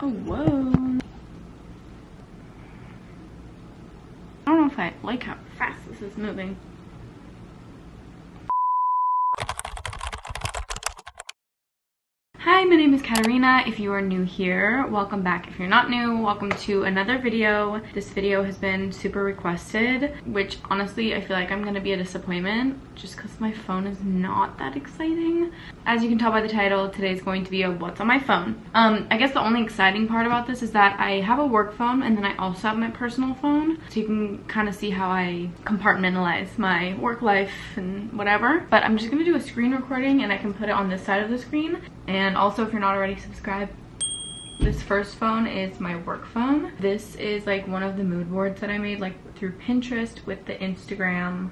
Oh, whoa. I don't know if I like how fast this is moving. Hi, my name is Katerina. If you are new here, welcome back. If you're not new, welcome to another video. This video has been super requested, which honestly, I feel like I'm gonna be a disappointment just because my phone is not that exciting. As you can tell by the title, today's going to be a what's on my phone. I guess the only exciting part about this is that I have a work phone and then I also have my personal phone. So you can kind of see how I compartmentalize my work life and whatever. But I'm just gonna do a screen recording and I can put it on this side of the screen. And also, if you're not already subscribed, this first phone is my work phone. This is like one of the mood boards that I made like through Pinterest with the Instagram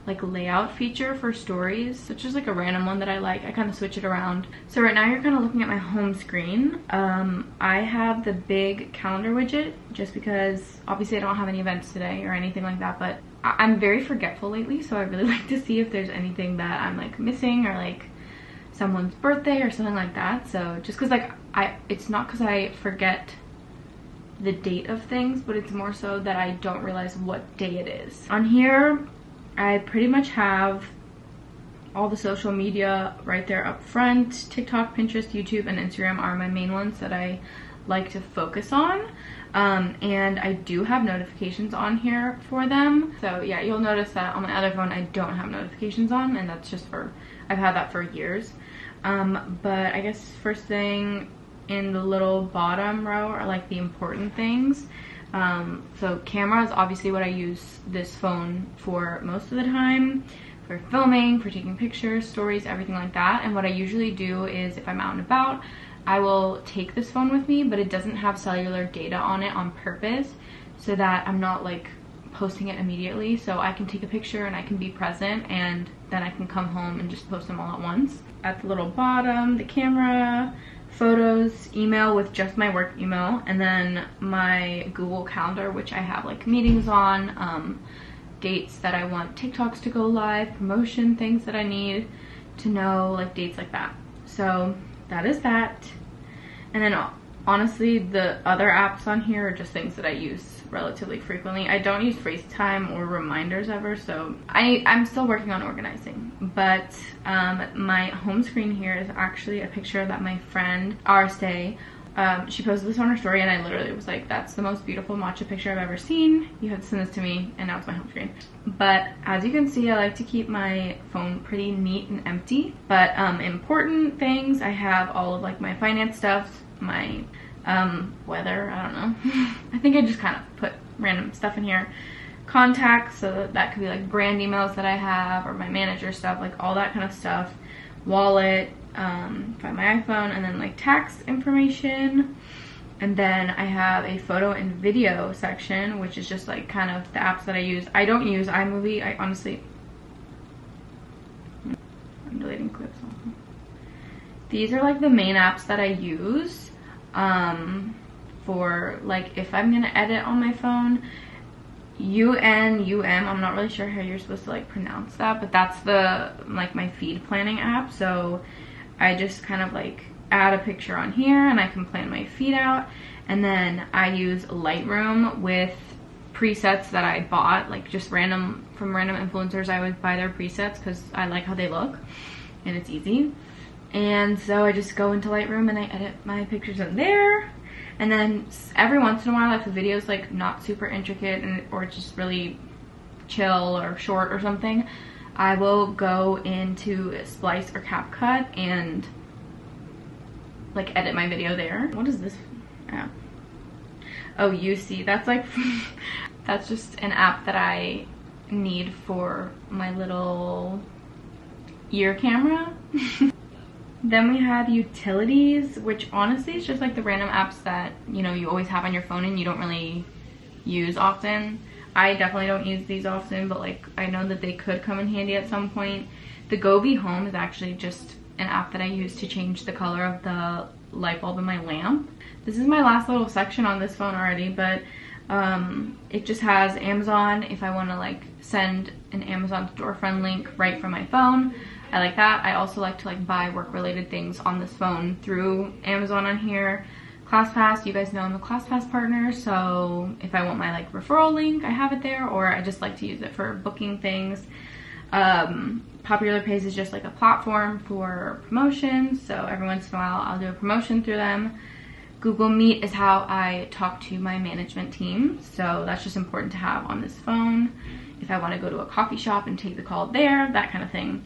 like layout feature for stories. So it's just like a random one that I like. I kind of switch it around. So right now you're kind of looking at my home screen. I have the big calendar widget just because obviously I don't have any events today or anything like that, but I'm very forgetful lately. So I really like to see if there's anything that I'm like missing or like someone's birthday or something like that. So just because like it's not because I forget the date of things, but it's more so that I don't realize what day it is. On here I pretty much have all the social media right there up front. TikTok, Pinterest, YouTube, and Instagram are my main ones that I like to focus on. And I do have notifications on here for them. So yeah, you'll notice that on my other phone I don't have notifications on, and that's just for, I've had that for years. But I guess first thing in the little bottom row are like the important things. So camera is obviously what I use this phone for most of the time, for filming, for taking pictures, stories, everything like that. And what I usually do is if I'm out and about, I will take this phone with me, but it doesn't have cellular data on it on purpose so that I'm not like posting it immediately. So I can take a picture and I can be present, and then I can come home and just post them all at once. At the little bottom, the camera, photos, email with just my work email, and then my Google Calendar, which I have like meetings on, dates that I want TikToks to go live, promotion, things that I need to know, like dates like that. So that is that. And then honestly, the other apps on here are just things that I use relatively frequently. I don't use FaceTime or reminders ever, so I'm still working on organizing. But my home screen here is actually a picture that my friend Arse, she posted this on her story, and I literally was like, that's the most beautiful matcha picture I've ever seen. You have to send this to me, and now it's my home screen. But as you can see, I like to keep my phone pretty neat and empty. But important things, I have all of like my finance stuff, my weather, I don't know. I think I just kind of put random stuff in here. Contacts, so that could be like brand emails that I have, or my manager stuff, like all that kind of stuff. Wallet, find my iPhone, and then like tax information. And then I have a photo and video section, which is just like kind of the apps that I use. I don't use iMovie. I honestly, I'm deleting clips also. These are like the main apps that I use for like if I'm gonna edit on my phone. I'm not really sure how you're supposed to like pronounce that, but that's the like my feed planning app. So I just kind of like add a picture on here and I can plan my feed out. And then I use Lightroom with presets that I bought, like just from random influencers. I would buy their presets because I like how they look and it's easy. And so I just go into Lightroom and I edit my pictures in there. And then every once in a while, if the video is like not super intricate or just really chill or short or something, I will go into Splice or CapCut and like edit my video there. What is this app? Oh, UC. That's like that's just an app that I need for my little ear camera. Then we have utilities, which honestly is just like the random apps that, you know, you always have on your phone and you don't really use often. I definitely don't use these often, but like I know that they could come in handy at some point. The Go Be Home is actually just an app that I use to change the color of the light bulb in my lamp. This is my last little section on this phone already, but it just has Amazon if I want to like send an Amazon storefront link right from my phone. I like that. I also like to like buy work related things on this phone through Amazon on here. ClassPass. You guys know I'm a ClassPass partner, so if I want my like referral link, I have it there, or I just like to use it for booking things. Popular Pays is just like a platform for promotions, so every once in a while I'll do a promotion through them. Google Meet is how I talk to my management team, so that's just important to have on this phone if I want to go to a coffee shop and take the call there, that kind of thing.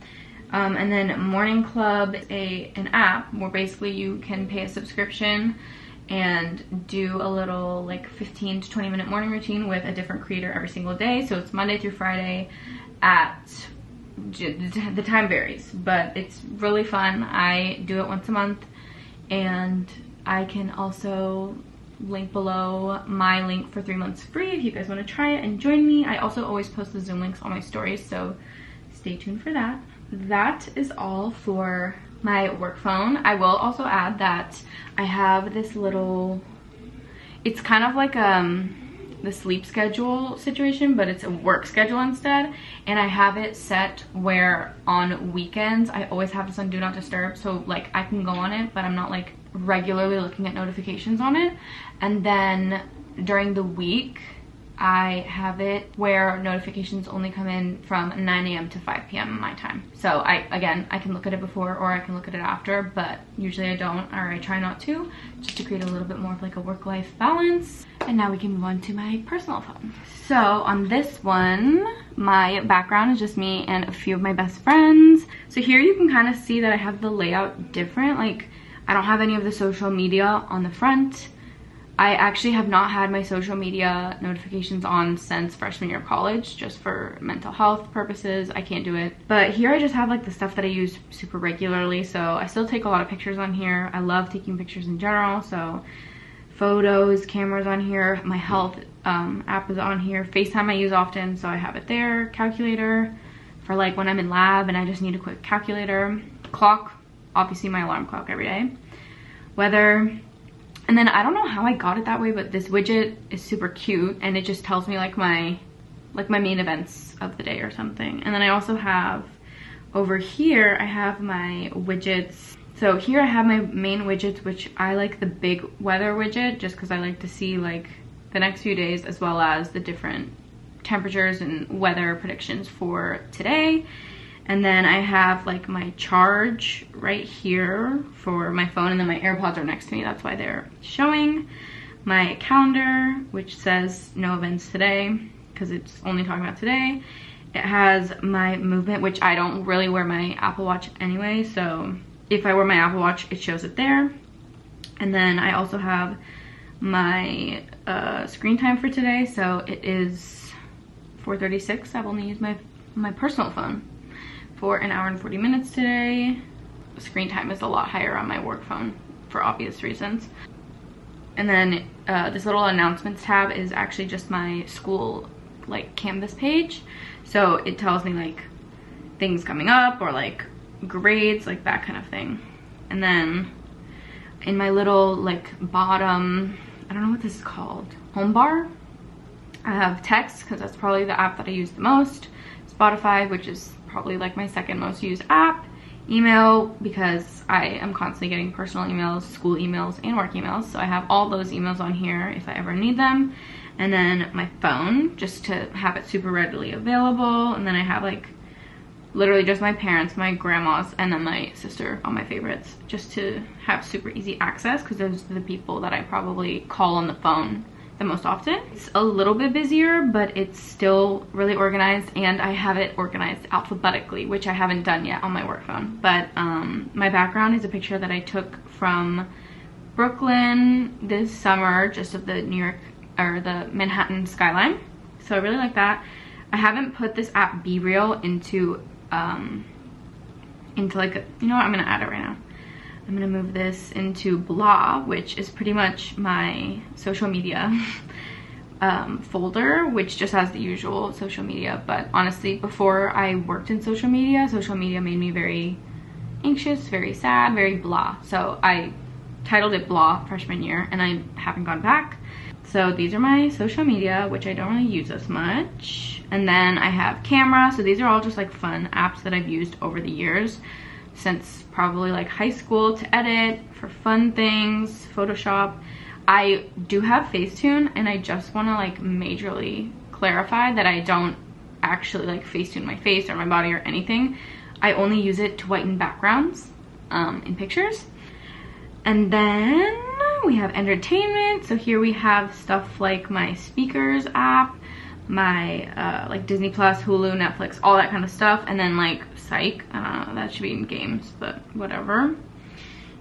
And then Morning Club is an app where basically you can pay a subscription and do a little like 15 to 20 minute morning routine with a different creator every single day. So it's Monday through Friday at, the time varies, but it's really fun. I do it once a month, and I can also link below my link for 3 months free if you guys want to try it and join me. I also always post the Zoom links on my stories, so stay tuned for that. That is all for my work phone. I will also add that I have this little, it's kind of like the sleep schedule situation, but it's a work schedule instead, and I have it set where on weekends I always have this on do not disturb, so like I can go on it, but I'm not like regularly looking at notifications on it. And then during the week I have it where notifications only come in from 9 a.m. to 5 p.m. my time. So I can look at it before or I can look at it after, but usually I don't, or I try not to, just to create a little bit more of like a work-life balance. And now we can move on to my personal phone. So on this one, my background is just me and a few of my best friends. So here you can kind of see that I have the layout different. Like I don't have any of the social media on the front. I actually have not had my social media notifications on since freshman year of college, just for mental health purposes. I can't do it. But here I just have like the stuff that I use super regularly. So I still take a lot of pictures on here. I love taking pictures in general. So photos, cameras on here. My health app is on here. FaceTime I use often, so I have it there. Calculator for like when I'm in lab and I just need a quick calculator. Clock, obviously my alarm clock every day. Weather. And then I don't know how I got it that way, but this widget is super cute and it just tells me like my main events of the day or something. And then I also have over here, I have my widgets. So here I have my main widgets, which I like the big weather widget just because I like to see like the next few days as well as the different temperatures and weather predictions for today. And then I have like my charge right here for my phone, and then my AirPods are next to me. That's why they're showing. My calendar, which says no events today because it's only talking about today. It has my movement, which I don't really wear my Apple Watch anyway. So if I wear my Apple Watch, it shows it there. And then I also have my screen time for today. So it is 4:36. I've only used my personal phone for 1 hour and 40 minutes today. Screen time is a lot higher on my work phone for obvious reasons. And then this little announcements tab is actually just my school like Canvas page. So it tells me like things coming up or like grades, like that kind of thing. And then in my little like bottom, I don't know what this is called, home bar, I have text because that's probably the app that I use the most. Spotify, which is probably like my second most used app. Email, because I am constantly getting personal emails, school emails, and work emails. So I have all those emails on here if I ever need them. And then my phone, just to have it super readily available. And then I have like literally just my parents, my grandmas, and then my sister on my favorites, just to have super easy access because those are the people that I probably call on the phone the most often. It's a little bit busier, but it's still really organized, and I have it organized alphabetically, which I haven't done yet on my work phone. But my background is a picture that I took from Brooklyn this summer, just of the New York or the Manhattan skyline. So I really like that. I haven't put this app Be Real into like a, you know what, I'm gonna add it right now. I'm gonna move this into Blah, which is pretty much my social media folder, which just has the usual social media. But honestly, before I worked in social media made me very anxious, very sad, very blah. So I titled it Blah freshman year, and I haven't gone back. So these are my social media, which I don't really use as much. And then I have camera. So these are all just like fun apps that I've used over the years, since probably like high school, to edit for fun things. Photoshop. I do have Facetune, and I just want to like majorly clarify that I don't actually like Facetune my face or my body or anything. I only use it to whiten backgrounds in pictures. And then we have entertainment. So here we have stuff like my speakers app, my like Disney Plus, Hulu, Netflix, all that kind of stuff. And then like Psych, I don't know, that should be in games, but whatever.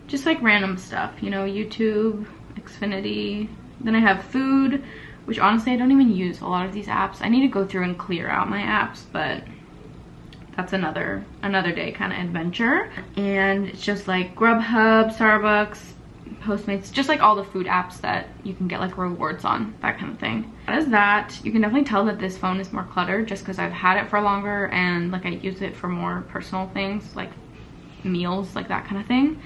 Just like random stuff, you know, YouTube, Xfinity. Then I have food, which honestly I don't even use a lot of these apps. I need to go through and clear out my apps, but that's another day kind of adventure. And it's just like Grubhub, Starbucks, Postmates, just like all the food apps that you can get like rewards on, that kind of thing. That is that. You can definitely tell that this phone is more cluttered just because I've had it for longer and like I use it for more personal things like meals, like that kind of thing.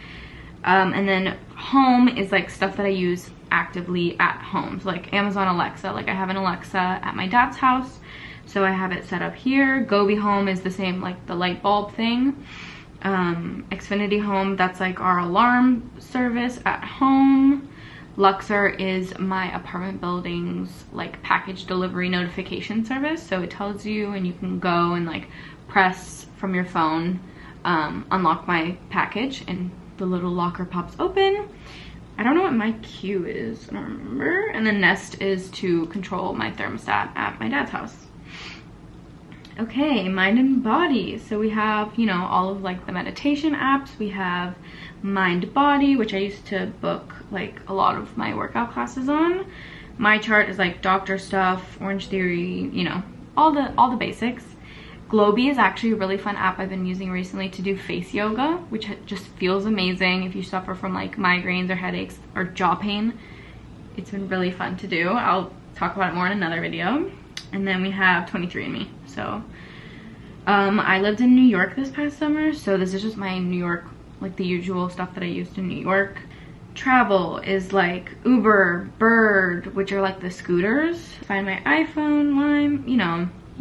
And then home is like stuff that I use actively at home. So like Amazon Alexa, like I have an Alexa at my dad's house, so I have it set up here. Gobi Home is the same, like the light bulb thing. Xfinity Home, that's like our alarm service at home. Luxor is my apartment building's like package delivery notification service, so it tells you and you can go and like press from your phone, unlock my package, and the little locker pops open. I don't know what my Q is, I don't remember. And then Nest is to control my thermostat at my dad's house. Okay, mind and body. So we have, you know, all of like the meditation apps. We have Mind Body, which I used to book like a lot of my workout classes on. My Chart is like doctor stuff, Orange Theory, you know, all the basics. Globy is actually a really fun app I've been using recently to do face yoga, which just feels amazing if you suffer from like migraines or headaches or jaw pain. It's been really fun to do. I'll talk about it more in another video. And then we have 23andMe. So I lived in New York this past summer, so this is just my New York, like the usual stuff that I used in New York. Travel is like Uber, Bird, which are like the scooters. Find My iPhone, Lime, you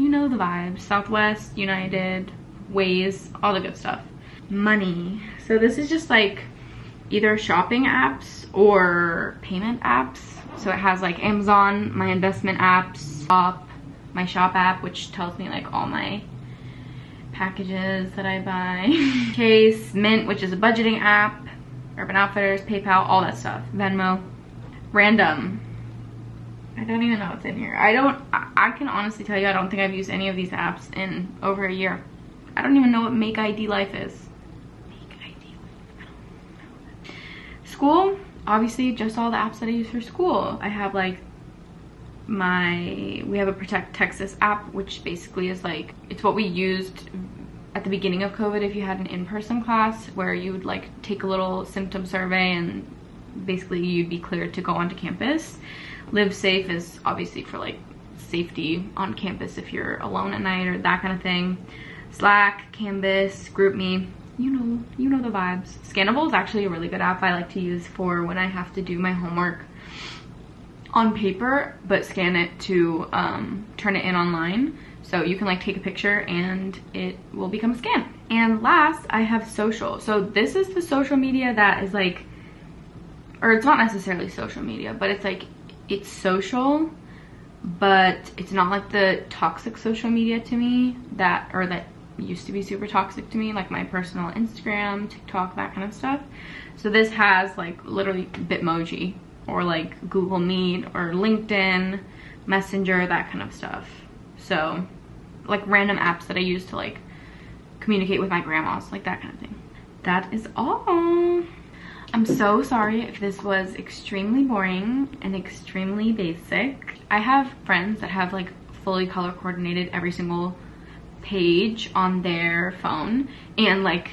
know the vibes. Southwest, United, Waze, all the good stuff. Money. So this is just like either shopping apps or payment apps. So it has like Amazon, my investment apps, my shop app, which tells me like all my packages that I buy. Chase, Mint, which is a budgeting app, Urban Outfitters, PayPal, all that stuff. Venmo. Random. I don't even know what's in here. I can honestly tell you I don't think I've used any of these apps in over a year. I don't even know what Make ID Life is. Make ID Life, I don't know. School, obviously just all the apps that I use for school. I have like we have a Protect Texas app, which basically is like, it's what we used at the beginning of COVID if you had an in-person class, where you would like take a little symptom survey and basically you'd be cleared to go onto campus. Live Safe is obviously for like safety on campus if you're alone at night or that kind of thing. Slack, Canvas, GroupMe, you know the vibes. Scannable is actually a really good app I like to use for when I have to do my homework on paper but scan it to turn it in online, so you can like take a picture and it will become a scan. And last, I have social. So this is the social media that is like, or it's not necessarily social media, but it's like, it's social, but it's not like the toxic social media to me that used to be super toxic to me, like my personal Instagram, TikTok, that kind of stuff. So this has like literally Bitmoji or like Google Meet or LinkedIn, Messenger, that kind of stuff. So like random apps that I use to like communicate with my grandmas, like that kind of thing. That is all. I'm so sorry if this was extremely boring and extremely basic. I have friends that have like fully color coordinated every single page on their phone and like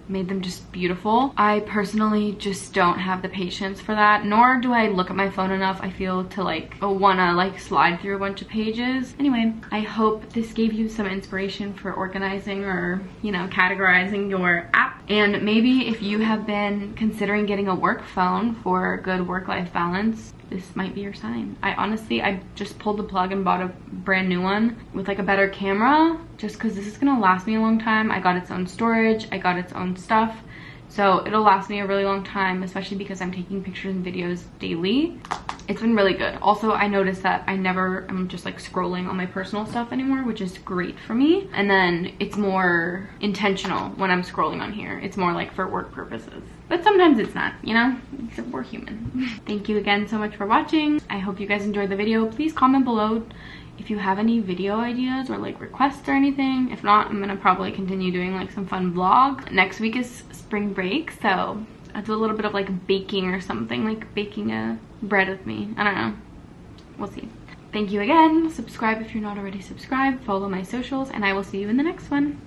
made them just beautiful. I personally just don't have the patience for that, nor do I look at my phone enough, I feel, to like wanna like slide through a bunch of pages. Anyway, I hope this gave you some inspiration for organizing or, you know, categorizing your app. And maybe if you have been considering getting a work phone for good work-life balance, this might be your sign. I just pulled the plug and bought a brand new one with like a better camera, just because this is gonna last me a long time. I got its own storage, I got its own stuff, So it'll last me a really long time, especially because I'm taking pictures and videos daily. It's been really good. Also, I noticed that I'm just like scrolling on my personal stuff anymore, which is great for me. And then it's more intentional when I'm scrolling on here. It's more like for work purposes. But sometimes it's not, you know? We're human. Thank you again so much for watching. I hope you guys enjoyed the video. Please comment below if you have any video ideas or like requests or anything. If not, I'm gonna probably continue doing like some fun vlogs. Next week is spring break, so I'll do a little bit of like baking or something, like baking a bread with me. I don't know. We'll see. Thank you again. Subscribe if you're not already subscribed. Follow my socials, and I will see you in the next one.